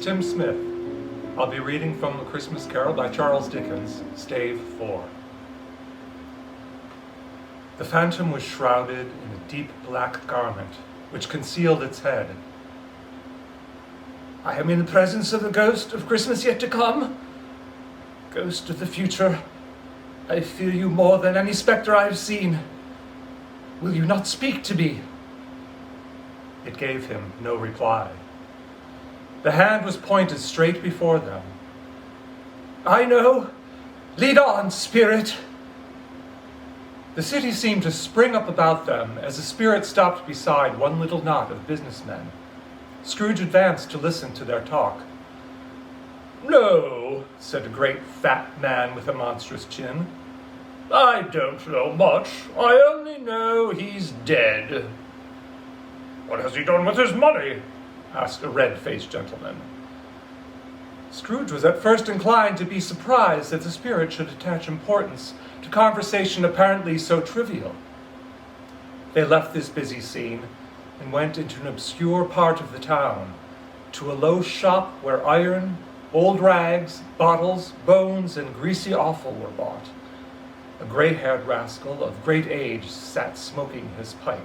Tim Smith. I'll be reading from A Christmas Carol by Charles Dickens, Stave 4. The phantom was shrouded in a deep black garment, which concealed its head. I am in the presence of the ghost of Christmas yet to come. Ghost of the future, I fear you more than any spectre I have seen. Will you not speak to me? It gave him no reply. The hand was pointed straight before them. I know. Lead on, spirit. The city seemed to spring up about them as the spirit stopped beside one little knot of businessmen. Scrooge advanced to listen to their talk. No, said a great fat man with a monstrous chin. I don't know much. I only know he's dead. What has he done with his money? Asked a red-faced gentleman. Scrooge was at first inclined to be surprised that the spirit should attach importance to conversation apparently so trivial. They left this busy scene and went into an obscure part of the town, to a low shop where iron, old rags, bottles, bones, and greasy offal were bought. A gray-haired rascal of great age sat smoking his pipe.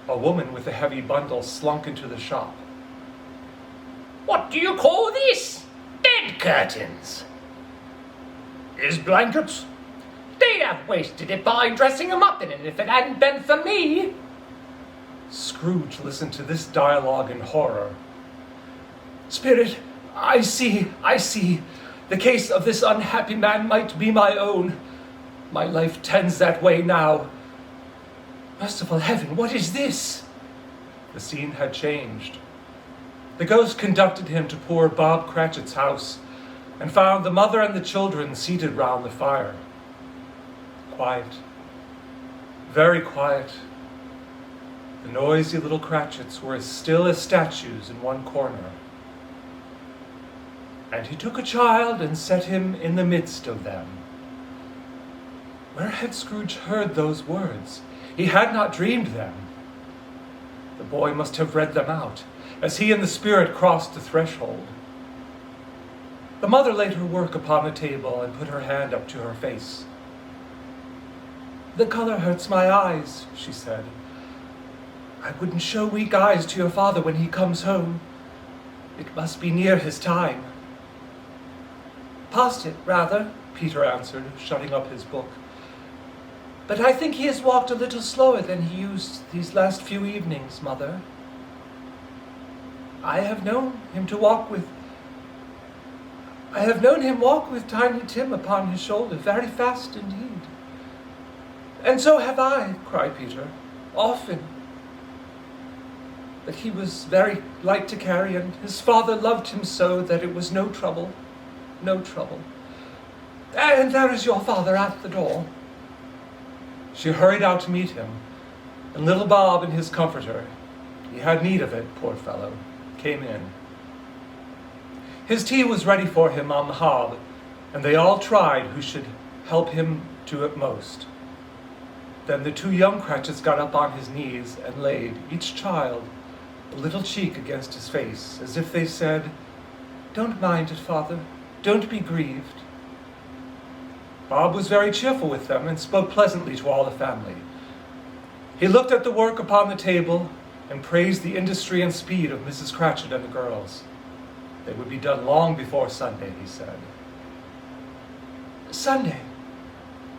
A woman with a heavy bundle slunk into the shop. What do you call this? Bed curtains. His blankets? They'd have wasted it by dressing him up in it if it hadn't been for me. Scrooge listened to this dialogue in horror. Spirit, I see. The case of this unhappy man might be my own. My life tends that way now. Merciful heaven, what is this? The scene had changed. The ghost conducted him to poor Bob Cratchit's house and found the mother and the children seated round the fire. Quiet. Very quiet. The noisy little Cratchits were as still as statues in one corner. And he took a child and set him in the midst of them. Where had Scrooge heard those words? He had not dreamed them. The boy must have read them out, as he and the spirit crossed the threshold. The mother laid her work upon the table and put her hand up to her face. The color hurts my eyes, she said. I wouldn't show weak eyes to your father when he comes home. It must be near his time. Past it, rather, Peter answered, shutting up his book. But I think he has walked a little slower than he used these last few evenings, Mother. I have known him walk with Tiny Tim upon his shoulder, very fast indeed. And so have I, cried Peter, often. But he was very light to carry, and his father loved him so that it was no trouble. And there is your father at the door. She hurried out to meet him, and little Bob and his comforter, he had need of it, poor fellow, came in. His tea was ready for him on the hob, and they all tried who should help him to it most. Then the two young Cratchits got up on his knees and laid, each child, a little cheek against his face, as if they said, Don't mind it, Father, don't be grieved. Bob was very cheerful with them and spoke pleasantly to all the family. He looked at the work upon the table and praised the industry and speed of Mrs. Cratchit and the girls. They would be done long before Sunday, he said. Sunday?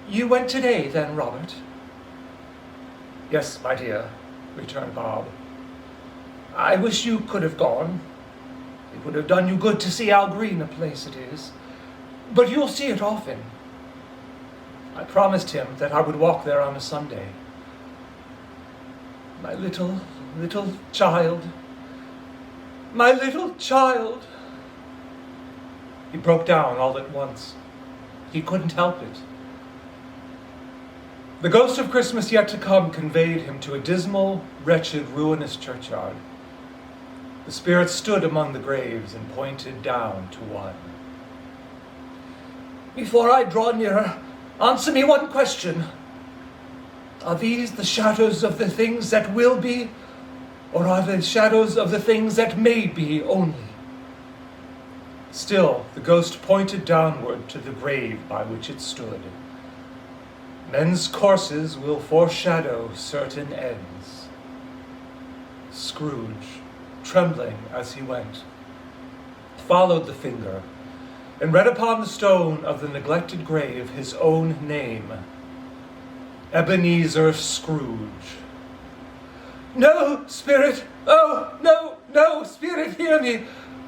You went today, then, Robert? Yes, my dear, returned Bob. I wish you could have gone. It would have done you good to see how green a place it is. But you'll see it often. I promised him that I would walk there on a Sunday. My little child. My little child. He broke down all at once. He couldn't help it. The ghost of Christmas yet to come conveyed him to a dismal, wretched, ruinous churchyard. The spirit stood among the graves and pointed down to one. Before I draw nearer, answer me one question. Are these the shadows of the things that will be, or are they shadows of the things that may be only? Still, the ghost pointed downward to the grave by which it stood. Men's courses will foreshadow certain ends. Scrooge, trembling as he went, followed the finger, and read upon the stone of the neglected grave his own name, Ebenezer Scrooge. "No, Spirit! Oh, no, no, Spirit, hear me!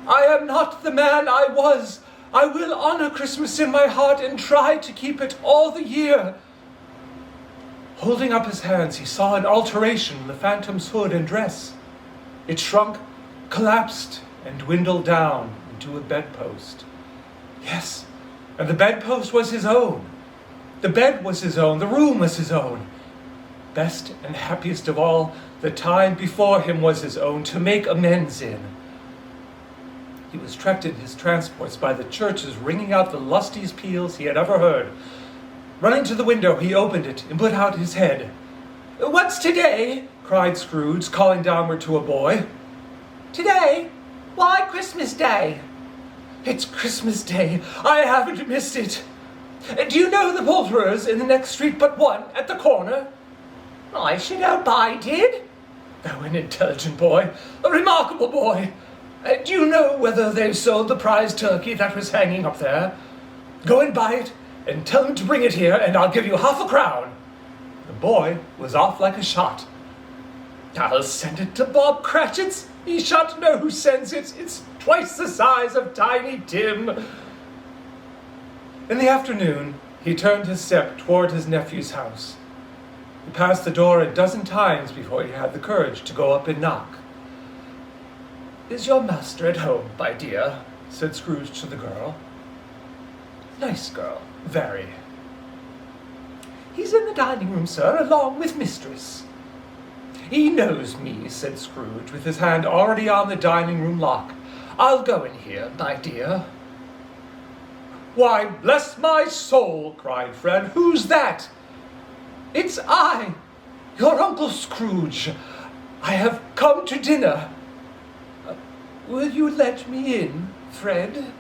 I am not the man I was. I will honor Christmas in my heart and try to keep it all the year." Holding up his hands, he saw an alteration in the phantom's hood and dress. It shrunk, collapsed, and dwindled down into a bedpost. Yes, and the bedpost was his own. The bed was his own. The room was his own. Best and happiest of all, the time before him was his own to make amends in. He was trekked in his transports by the churches ringing out the lustiest peals he had ever heard. Running to the window, he opened it and put out his head. "What's today?" cried Scrooge, calling downward to a boy. "Today? Why, Christmas Day." "It's Christmas Day. I haven't missed it. Do you know the poulterers in the next street but one, at the corner?" "I should hope I did." "Oh, an intelligent boy. A remarkable boy. Do you know whether they've sold the prize turkey that was hanging up there? Go and buy it, and tell them to bring it here, and I'll give you £50." The boy was off like a shot. "I'll send it to Bob Cratchit's. He shan't know who sends it. It's twice the size of Tiny Tim." In the afternoon, he turned his step toward his nephew's house. He passed the door a dozen times before he had the courage to go up and knock. "Is your master at home, my dear?" said Scrooge to the girl. "Nice girl, very." "He's in the dining room, sir, along with mistress." "He knows me," said Scrooge, with his hand already on the dining room lock. "I'll go in here, my dear." "Why, bless my soul!" cried Fred. "Who's that?" "It's I, your Uncle Scrooge. I have come to dinner. Will you let me in, Fred?"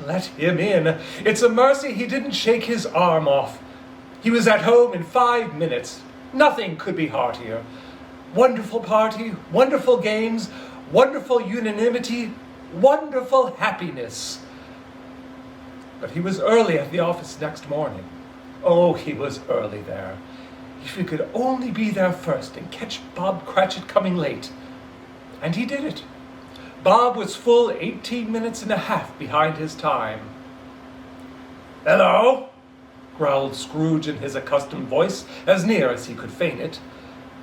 Let him in. It's a mercy he didn't shake his arm off. He was at home in 5 minutes. Nothing could be heartier. Wonderful party, wonderful games, wonderful unanimity, wonderful happiness. But he was early at the office next morning. Oh, he was early there. If he could only be there first and catch Bob Cratchit coming late. And he did it. Bob was full 18 minutes and a half behind his time. "Hello," growled Scrooge in his accustomed voice, as near as he could feign it.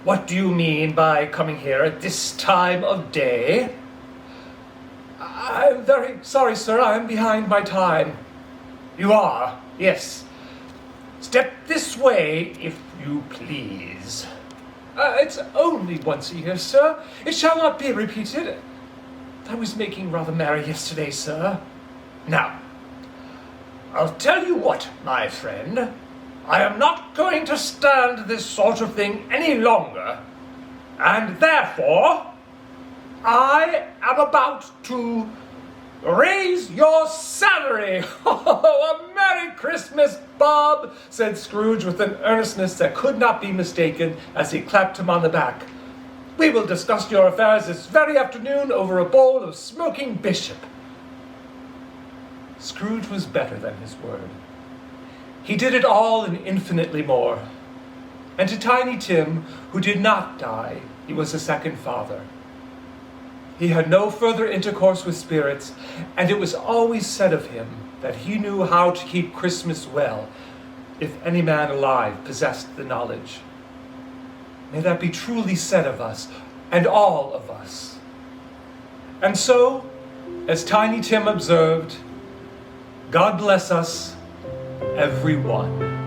"What do you mean by coming here at this time of day?" "I'm very sorry, sir. I'm behind my time." "You are? Yes. Step this way, if you please." It's only once a year, sir. It shall not be repeated. I was making rather merry yesterday, sir." "Now, I'll tell you what, my friend. I am not going to stand this sort of thing any longer, and therefore I am about to raise your salary." "Oh, a Merry Christmas, Bob," said Scrooge with an earnestness that could not be mistaken as he clapped him on the back. "We will discuss your affairs this very afternoon over a bowl of smoking bishop." Scrooge was better than his word. He did it all and infinitely more. And to Tiny Tim, who did not die, he was a second father. He had no further intercourse with spirits, and it was always said of him that he knew how to keep Christmas well, if any man alive possessed the knowledge. May that be truly said of us, and all of us. And so, as Tiny Tim observed, God bless us, every one.